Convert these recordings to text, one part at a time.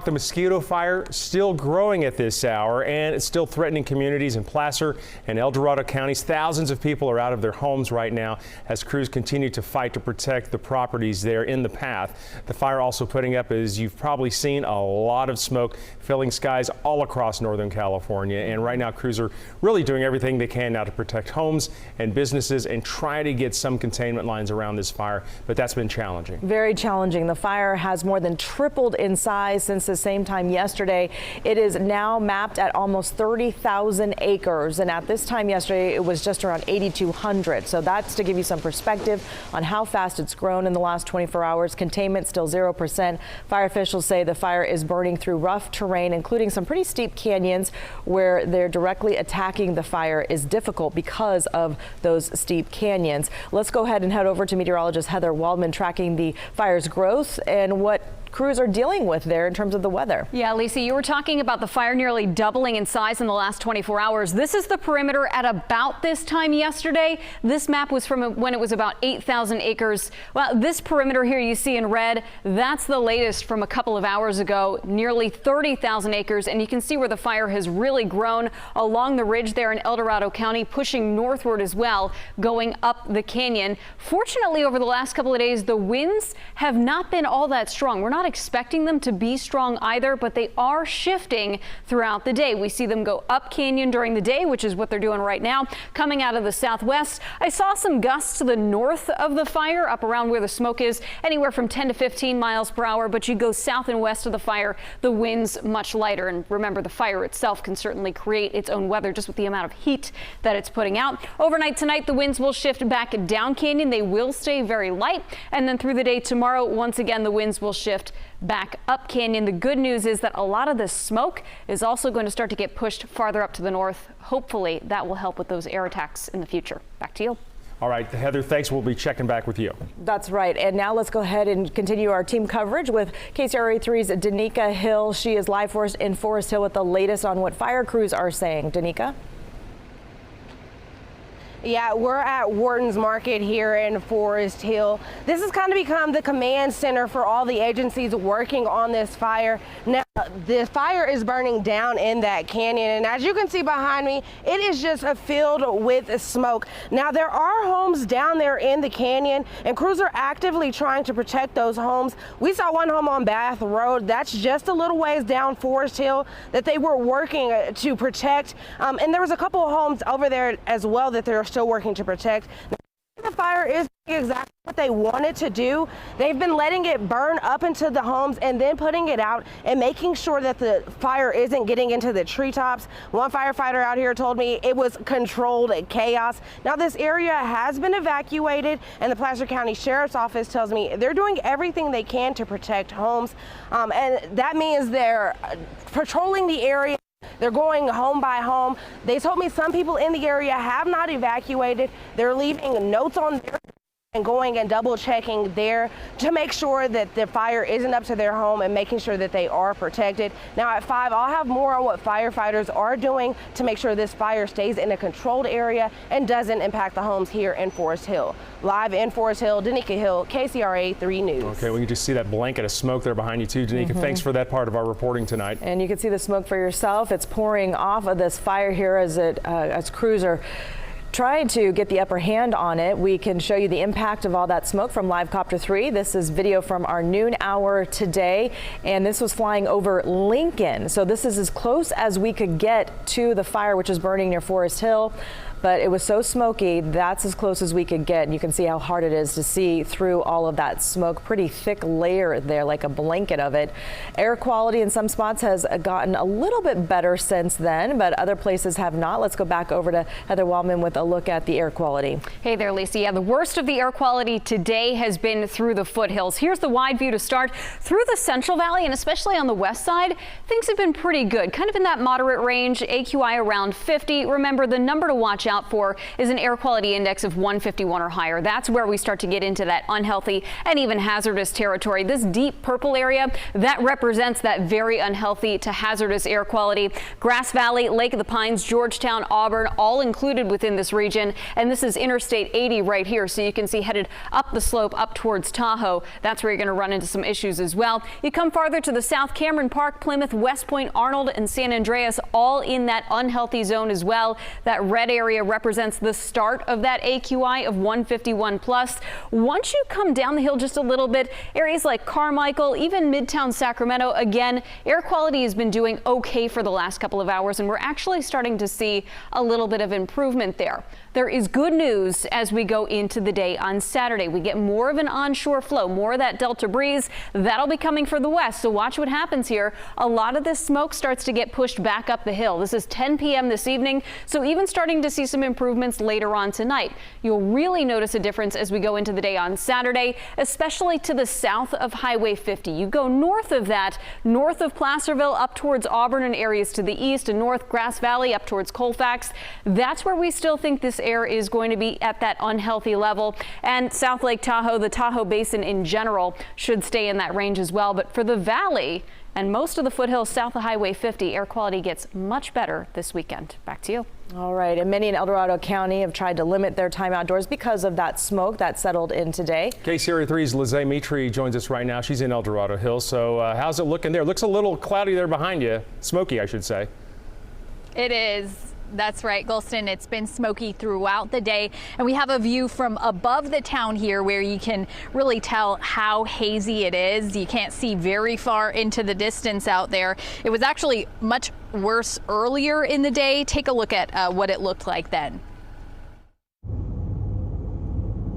the mosquito fire still growing at this hour, and it's still threatening communities in Placer and El Dorado counties. Thousands of people are out of their homes right now as crews continue to fight to protect the properties there in the path. The fire also putting up, as you've probably seen, a lot of smoke filling skies all across Northern California. And right now crews are really doing everything they can now to protect homes and businesses and try to get some containment lines around this fire, but that's been challenging. Very challenging. The fire has more than tripled in size since the same time yesterday. It is now mapped at almost 30,000 acres, and at this time yesterday it was just around 8,200. So that's to give you some perspective on how fast it's grown in the last 24 hours. Containment still 0%. Fire officials say the fire is burning through rough terrain, including some pretty steep canyons where they're directly attacking the fire is difficult because of those steep canyons. Let's go ahead and head over to meteorologist Heather Waldman tracking the fire's growth and what crews are dealing with there in terms of the weather. Yeah, Lisa, you were talking about the fire nearly doubling in size in the last 24 hours. This is the perimeter at about this time yesterday. This map was from when it was about 8,000 acres. Well, this perimeter here you see in red, that's the latest from a couple of hours ago, nearly 30,000 acres. And you can see where the fire has really grown along the ridge there in El Dorado County, pushing northward as well, going up the canyon. Fortunately, over the last couple of days, the winds have not been all that strong. We're not expecting them to be strong either, but they are shifting throughout the day. We see them go up canyon during the day, which is what they're doing right now, coming out of the southwest. I saw some gusts to the north of the fire, up around where the smoke is, anywhere from 10 to 15 miles per hour, but you go south and west of the fire, the wind's much lighter. And remember, the fire itself can certainly create its own weather just with the amount of heat that it's putting out. Overnight tonight, the winds will shift back down canyon. They will stay very light, and then through the day tomorrow, once again, the winds will shift back up canyon. The good news is that a lot of this smoke is also going to start to get pushed farther up to the north. Hopefully that will help with those air attacks in the future. Back to you. All right, Heather, thanks. We'll be checking back with you. That's right. And now let's go ahead and continue our team coverage with KCRA3's Danica Hill. She is live for us in Forest Hill with the latest on what fire crews are saying. Danica? Yeah, we're at Wharton's Market here in Forest Hill. This has kind of become the command center for all the agencies working on this fire. Now, the fire is burning down in that canyon, and as you can see behind me, it is just filled with smoke. Now, there are homes down there in the canyon, and crews are actively trying to protect those homes. We saw one home on Bath Road. That's just a little ways down Forest Hill that they were working to protect. And there was a couple of homes over there as well that they're still working to protect. The fire is exactly what they wanted to do. They've been letting it burn up into the homes and then putting it out and making sure that the fire isn't getting into the treetops. One firefighter out here told me it was controlled chaos. Now this area has been evacuated, and the Placer County Sheriff's Office tells me they're doing everything they can to protect homes, and that means they're patrolling the area. They're going home by home. They told me some people in the area have not evacuated. They're leaving notes on their and going and double checking there to make sure that the fire isn't up to their home and making sure that they are protected. Now at 5, I'll have more on what firefighters are doing to make sure this fire stays in a controlled area and doesn't impact the homes here in Forest Hill. Live in Forest Hill, Danica Hill, KCRA 3 News. Okay, we can just see that blanket of smoke there behind you too, Danica. Thanks for that part of our reporting tonight. And you can see the smoke for yourself. It's pouring off of this fire here as crews are trying to get the upper hand on it. We can show you the impact of all that smoke from Live Copter 3. This is video from our noon hour today, and this was flying over Lincoln. So this is as close as we could get to the fire, which is burning near Forest Hill. But it was so smoky, that's as close as we could get. And you can see how hard it is to see through all of that smoke. Pretty thick layer there, like a blanket of it. Air quality in some spots has gotten a little bit better since then, but other places have not. Let's go back over to Heather Waldman with a look at the air quality. Hey there, Lisa. Yeah, the worst of the air quality today has been through the foothills. Here's the wide view to start. Through the Central Valley and especially on the west side, things have been pretty good. Kind of in that moderate range, AQI around 50. Remember, the number to watch out out for is an air quality index of 151 or higher. That's where we start to get into that unhealthy and even hazardous territory. This deep purple area, that represents that very unhealthy to hazardous air quality. Grass Valley, Lake of the Pines, Georgetown, Auburn, all included within this region. And this is Interstate 80 right here. So you can see headed up the slope up towards Tahoe. That's where you're going to run into some issues as well. You come farther to the south, Cameron Park, Plymouth, West Point, Arnold, and San Andreas, all in that unhealthy zone as well. That red area represents the start of that AQI of 151 plus. Once you come down the hill just a little bit, areas like Carmichael, even Midtown Sacramento, again, air quality has been doing okay for the last couple of hours, and we're actually starting to see a little bit of improvement there. There is good news as we go into the day on Saturday. We get more of an onshore flow, more of that Delta breeze. That'll be coming for the west, so watch what happens here. A lot of this smoke starts to get pushed back up the hill. This is 10 p.m. this evening, so even starting to see some improvements later on tonight. You'll really notice a difference as we go into the day on Saturday, especially to the south of Highway 50. You go north of that, north of Placerville, up towards Auburn and areas to the east, and north Grass Valley up towards Colfax. That's where we still think this air is going to be at that unhealthy level. And South Lake Tahoe, the Tahoe Basin in general, should stay in that range as well. But for the valley and most of the foothills south of Highway 50, air quality gets much better this weekend. Back to you. All right, and many in El Dorado County have tried to limit their time outdoors because of that smoke that settled in today. KCRA 3's Lizzie Mitri joins us right now. She's in El Dorado Hills. So how's it looking there? Looks a little cloudy there behind you. Smoky, I should say. It is. That's right, Golston. It's been smoky throughout the day, and we have a view from above the town here where you can really tell how hazy it is. You can't see very far into the distance out there. It was actually much worse earlier in the day. Take a look at what it looked like then.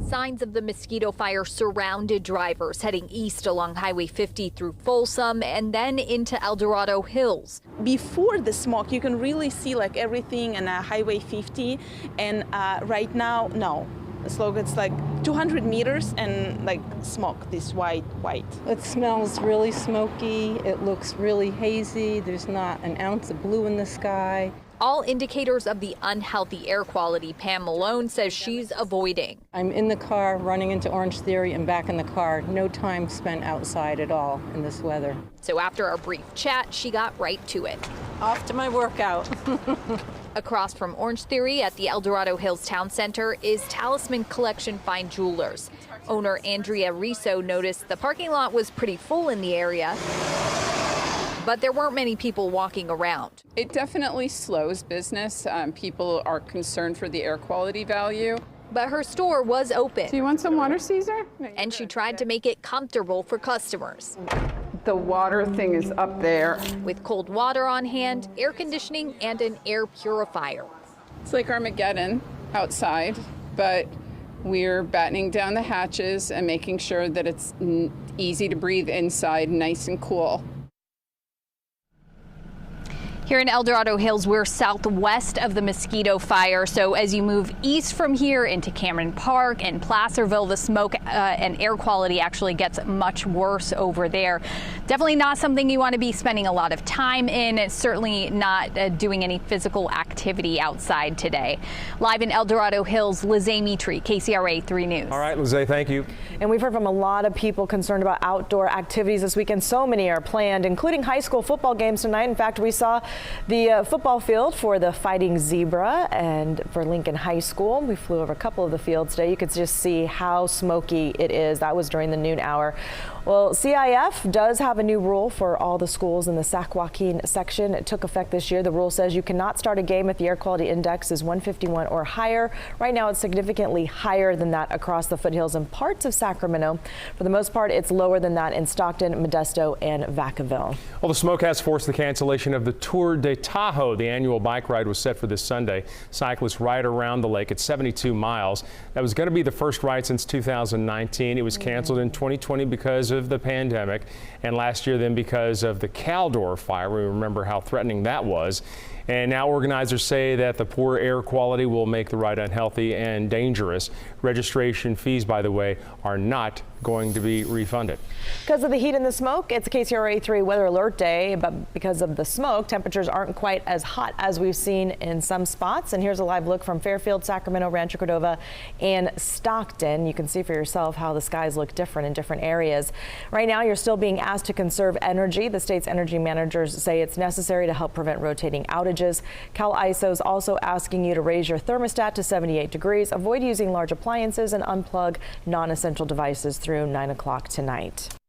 Signs of the mosquito fire surrounded drivers heading east along Highway 50 through Folsom and then into El Dorado Hills. Before the smoke, you can really see like everything in Highway 50, and right now, no. It's like 200 meters and like smoke, this white. It smells really smoky. It looks really hazy. There's not an ounce of blue in the sky. All indicators of the unhealthy air quality Pam Malone says she's avoiding. I'm in the car running into Orange Theory and back in the car. No time spent outside at all in this weather. So after our brief chat, she got right to it. Off to my workout. Across from Orange Theory at the El Dorado Hills Town Center is Talisman Collection Fine Jewelers. Owner Andrea Riso noticed the parking lot was pretty full in the area, but there weren't many people walking around. It definitely slows business. People are concerned for the air quality value. But her store was open. Do you want some water, Caesar? And she tried to make it comfortable for customers. The water thing is up there. With cold water on hand, air conditioning, and an air purifier. It's like Armageddon outside, but we're battening down the hatches and making sure that it's easy to breathe inside, nice and cool. Here in El Dorado Hills, we're southwest of the mosquito fire. So as you move east from here into Cameron Park and Placerville, the smoke and air quality actually gets much worse over there. Definitely not something you want to be spending a lot of time in. It's certainly not doing any physical activity outside today. Live in El Dorado Hills, Lizzie Mitri, KCRA 3 News. All right, Lizzie, thank you. And we've heard from a lot of people concerned about outdoor activities this weekend. So many are planned, including high school football games tonight. In fact, we saw the football field for the Fighting Zebra and for Lincoln High School. We flew over a couple of the fields today. You could just see how smoky it is. That was during the noon hour. Well, CIF does have a new rule for all the schools in the Sac Joaquin section. It took effect this year. The rule says you cannot start a game if the air quality index is 151 or higher. Right now, it's significantly higher than that across the foothills and parts of Sacramento. For the most part, it's lower than that in Stockton, Modesto, and Vacaville. Well, the smoke has forced the cancellation of the Tour de Tahoe. The annual bike ride was set for this Sunday. Cyclists ride around the lake at 72 miles. That was going to be the first ride since 2019. It was canceled in 2020 because of the pandemic, and last year then because of the Caldor fire. We remember how threatening that was. And now organizers say that the poor air quality will make the ride unhealthy and dangerous. Registration fees, by the way, are not going to be refunded. Because of the heat and the smoke, it's a KCRA 3 weather alert day, but because of the smoke, temperatures aren't quite as hot as we've seen in some spots. And here's a live look from Fairfield, Sacramento, Rancho Cordova, and Stockton. You can see for yourself how the skies look different in different areas. Right now, you're still being asked to conserve energy. The state's energy managers say it's necessary to help prevent rotating outages. Cal ISO is also asking you to raise your thermostat to 78 degrees, avoid using large appliances, and unplug non-essential devices through 9 o'clock tonight.